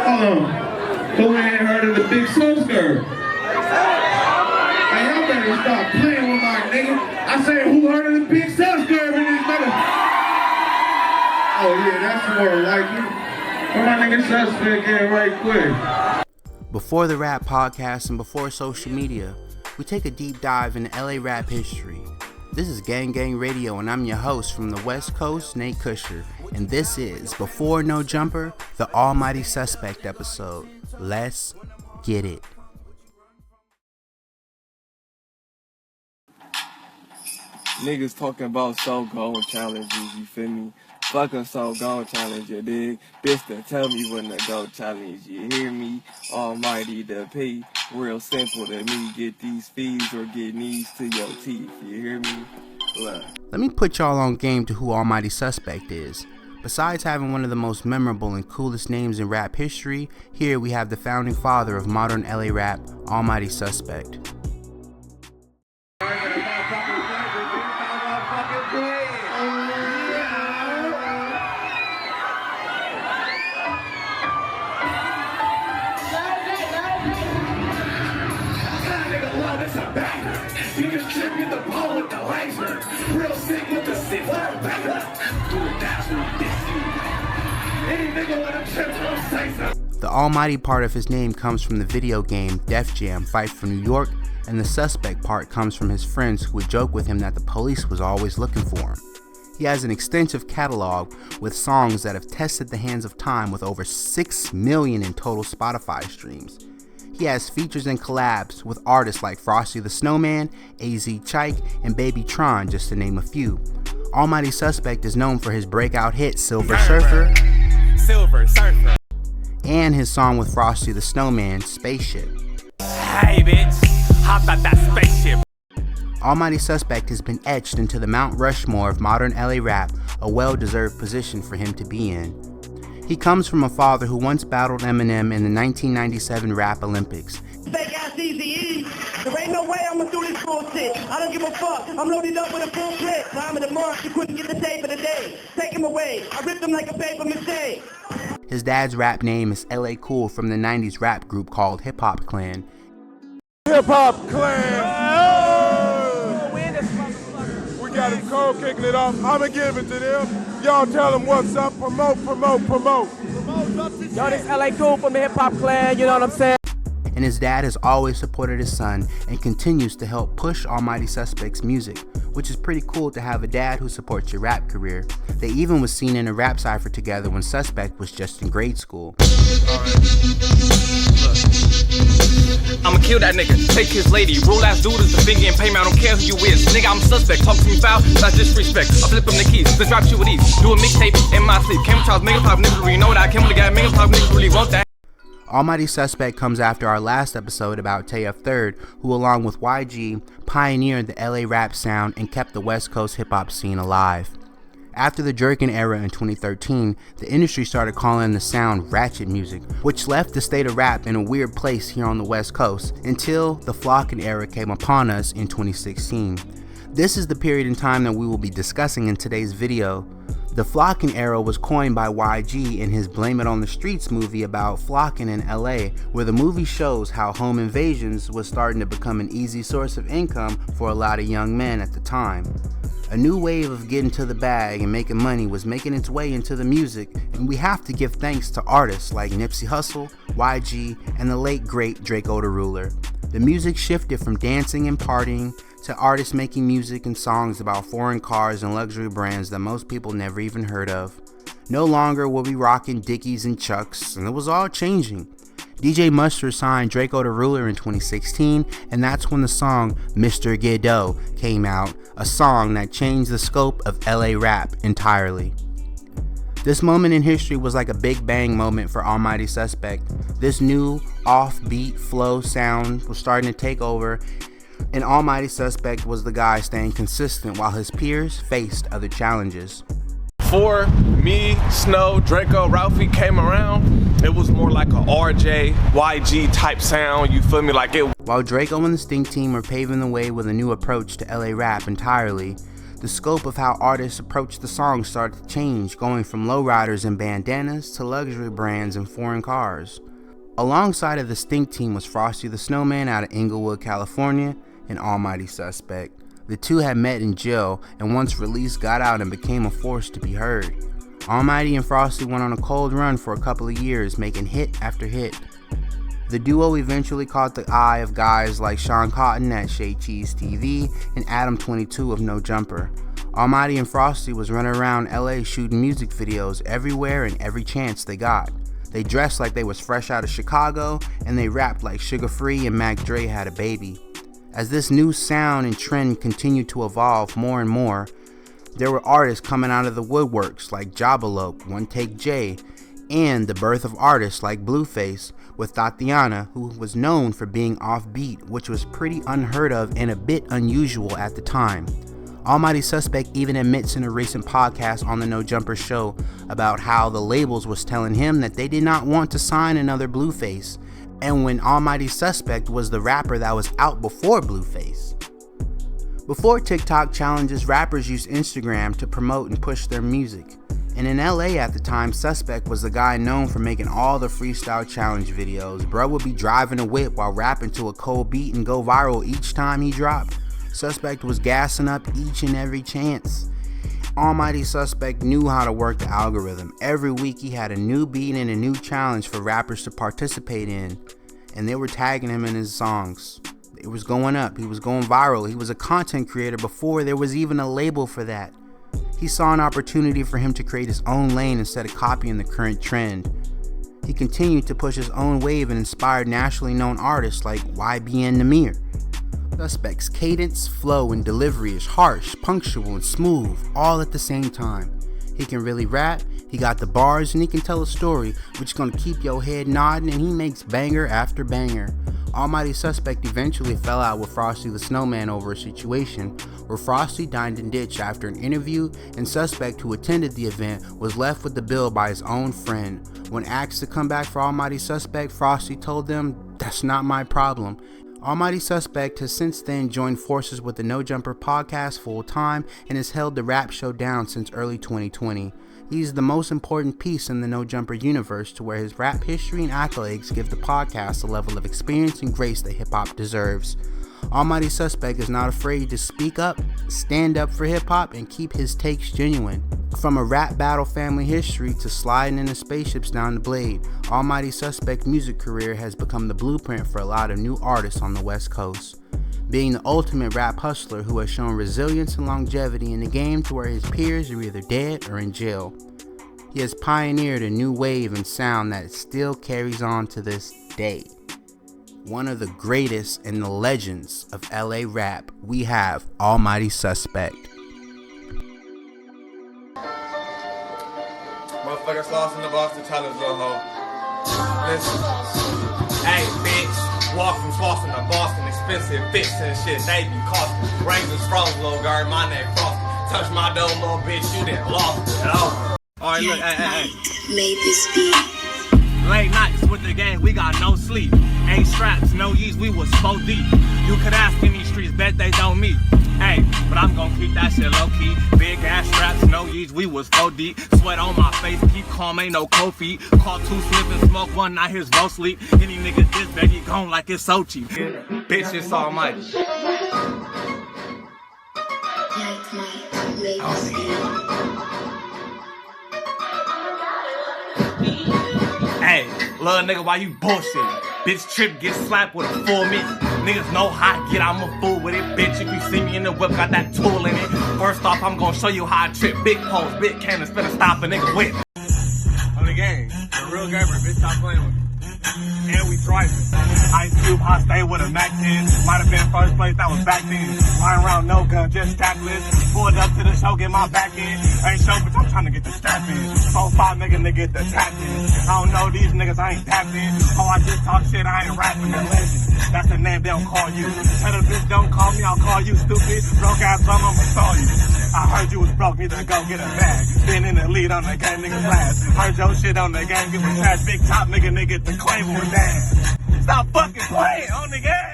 Hold on. Who ain't heard of the Big Sus Girl? Hey, y'all better stop playing with my nigga. I said, who heard of the Big Sus Girl in this mother? Oh yeah, that's more like it. Where my nigga Suspect at right quick? Before the rap podcast and before social media, we take a deep dive into LA rap history. This is Gang Gang Radio, and I'm your host from the West Coast, Nate Kusher, and this is Before No Jumper, the Almighty Suspect episode. Let's get it. Niggas talking about so-gone challenges, you feel me? Fuck a so-gone challenge, you dig? Bitch to tell me when to go challenge, you hear me? Almighty to pay, real simple to me. Get these fees or get knees to your teeth, you hear me? Look. Let me put y'all on game to who Almighty Suspect is. Besides having one of the most memorable and coolest names in rap history, here we have the founding father of modern LA rap, Almighty Suspect. You can trip in the ball with the laser. Real sick with the sick letter back. Do it dash with this. Any nigga wanna trip, don't say so. The Almighty part of his name comes from the video game Def Jam Fight for New York, and the Suspect part comes from his friends who would joke with him that the police was always looking for him. He has an extensive catalog with songs that have tested the hands of time with over 6 million in total Spotify streams. He has features and collabs with artists like Frosty the Snowman, AZ Chike, and Baby Tron, just to name a few. Almighty Suspect is known for his breakout hit Silver Surfer, and his song with Frosty the Snowman, Spaceship. Hey bitch, hop out that spaceship. Almighty Suspect has been etched into the Mount Rushmore of modern LA rap, a well-deserved position for him to be in. He comes from a father who once battled Eminem in the 1997 Rap Olympics. Fake ass Easy. There ain't no way I'ma do this bullshit. I don't give a fuck. I'm loaded up with a full clip. Time of the month, you couldn't get the day for the day. Take him away. I ripped him like a paper mistake. His dad's rap name is LA Cool from the 90s rap group called Hip Hop Clan. Hip Hop Clan! We got him cold kicking it off. I'ma give it to them. Y'all tell them what's up. Promote. Yo, this LA Cool from the Hip Hop Clan, you know what I'm saying? And his dad has always supported his son and continues to help push Almighty Suspect's music, which is pretty cool to have a dad who supports your rap career. They even was seen in a rap cypher together when Suspect was just in grade school. I'ma kill that nigga, take his lady. Roll ass dude is the finger and pay me, I don't care who you is. Nigga, I'm a suspect, talk to me foul, that's disrespect. I flip them the keys, let's rap shit with ease. Do a mixtape in my sleep. Came Charles, mega pop niggas really know that. I came with a guy, mega pop niggas really want that. Almighty Suspect comes after our last episode about TF III, who along with YG pioneered the LA rap sound and kept the West Coast hip hop scene alive. After the Jerkin era in 2013, the industry started calling the sound ratchet music, which left the state of rap in a weird place here on the West Coast until the Flockin' era came upon us in 2016. This is the period in time that we will be discussing in today's video. The Flockin' era was coined by YG in his Blame It on the Streets movie about flocking in LA, where the movie shows how home invasions was starting to become an easy source of income for a lot of young men at the time. A new wave of getting to the bag and making money was making its way into the music, and we have to give thanks to artists like Nipsey Hussle, YG, and the late great Draco the Ruler. The music shifted from dancing and partying to artists making music and songs about foreign cars and luxury brands that most people never even heard of. No longer were we rocking Dickies and Chucks, and it was all changing. DJ Mustard signed Draco the Ruler in 2016, and that's when the song Mr. Giddo came out, a song that changed the scope of LA rap entirely. This moment in history was like a big bang moment for Almighty Suspect. This new offbeat flow sound was starting to take over, and Almighty Suspect was the guy staying consistent while his peers faced other challenges. Before me, Snow, Draco, Ralphie came around, it was more like a RJ, YG type sound, you feel me? Like it. While Draco and the Stink Team were paving the way with a new approach to LA rap entirely, The scope of how artists approached the song started to change, going from lowriders and bandanas to luxury brands and foreign cars. Alongside of the Stink team was Frosty the Snowman out of Inglewood, California, and Almighty Suspect. The two had met in jail and once released got out and became a force to be heard. Almighty and Frosty went on a cold run for a couple of years, making hit after hit. The duo eventually caught the eye of guys like Sean Cotton at Shea Cheese TV and Adam 22 of No Jumper. Almighty and Frosty was running around LA shooting music videos everywhere and every chance they got. They dressed like they was fresh out of Chicago, and they rapped like Sugar Free and Mac Dre had a baby. As this new sound and trend continued to evolve more and more, there were artists coming out of the woodworks like Jabalope, One Take J, and the birth of artists like Blueface with Tatiana, who was known for being offbeat, which was pretty unheard of and a bit unusual at the time. Almighty Suspect even admits in a recent podcast on the No Jumper show about how the labels was telling him that they did not want to sign another Blueface, and when Almighty Suspect was the rapper that was out before Blueface. Before TikTok challenges, rappers used Instagram to promote and push their music. And in LA at the time, Suspect was the guy known for making all the freestyle challenge videos. Bro would be driving a whip while rapping to a cold beat and go viral each time he dropped. Suspect was gassing up each and every chance. Almighty Suspect knew how to work the algorithm. Every week he had a new beat and a new challenge for rappers to participate in, and they were tagging him in his songs. It was going up, he was going viral, he was a content creator before there was even a label for that. He saw an opportunity for him to create his own lane instead of copying the current trend. He continued to push his own wave and inspired nationally known artists like YBN Namir. Suspect's cadence, flow, and delivery is harsh, punctual, and smooth, all at the same time. He can really rap, he got the bars, and he can tell a story, which is gonna keep your head nodding, and he makes banger after banger. Almighty Suspect eventually fell out with Frosty the Snowman over a situation where Frosty dined and ditched after an interview, and Suspect, who attended the event, was left with the bill by his own friend. When asked to come back for Almighty Suspect, Frosty told them, "That's not my problem." Almighty Suspect has since then joined forces with the No Jumper podcast full time and has held the rap show down since early 2020. He's the most important piece in the No Jumper universe, to where his rap history and accolades give the podcast a level of experience and grace that hip hop deserves. Almighty Suspect is not afraid to speak up, stand up for hip hop, and keep his takes genuine. From a rap battle family history to sliding in the spaceships down the blade, Almighty Suspect's music career has become the blueprint for a lot of new artists on the West Coast. Being the ultimate rap hustler who has shown resilience and longevity in the game to where his peers are either dead or in jail. He has pioneered a new wave and sound that still carries on to this day. One of the greatest and the legends of LA rap, we have Almighty Suspect. Motherfuckers lost in the Boston Challenge, little hoe. Listen. Hey, bitch. Walk from Boston to Boston. Expensive fits and shit, they be costing. Rangers froze, little guard, my name Frosty. Touch my dough, little bitch, you done lost it. Over. Alright, look, hey. Made this beat. Late nights with the gang, we got no sleep. Ain't straps, no yeast, we was 4 deep. You could ask in these streets, bet they don't meet. Hey, but I'm gon' keep that shit low key. Big ass straps, no yeast, we was 4 deep. Sweat on my face, keep calm, ain't no cold feet. Call 2 slip and smoke one, not his no sleep. Any nigga this bad, he gone like it's so cheap. Bitch, it's almighty. Hey, little nigga, why you bullshitting? Bitch trip, get slapped with a full mitt. Niggas know how I get, I'm a fool with it. Bitch, if you see me in the whip, got that tool in it. First off, I'm gonna show you how I trip. Big poles, big cannons, finna stop a nigga with. On the game, the real gamer, bitch, stop playing with me. And we driving. Ice Cube, I stay with a Mac 10. Might have been first place, that was back then. Lying around, no gun, just strapless. Pulled up to the show, get my back in. Ain't show, bitch, I'm trying to get the strap in. 4-5 nigga, get the tap in. I don't know these niggas, I ain't tapped in. Oh, I just talk shit, I ain't rapping, the legend. That's the name they don't call you. Tell the bitch don't call me, I'll call you stupid. Broke ass bum, I'ma saw you. I heard you was broke, need to go get a bag. Been in the lead on the game, niggas last. Heard your shit on the game, give a trash. Big top nigga, the claim with that. Stop fucking playing on the game.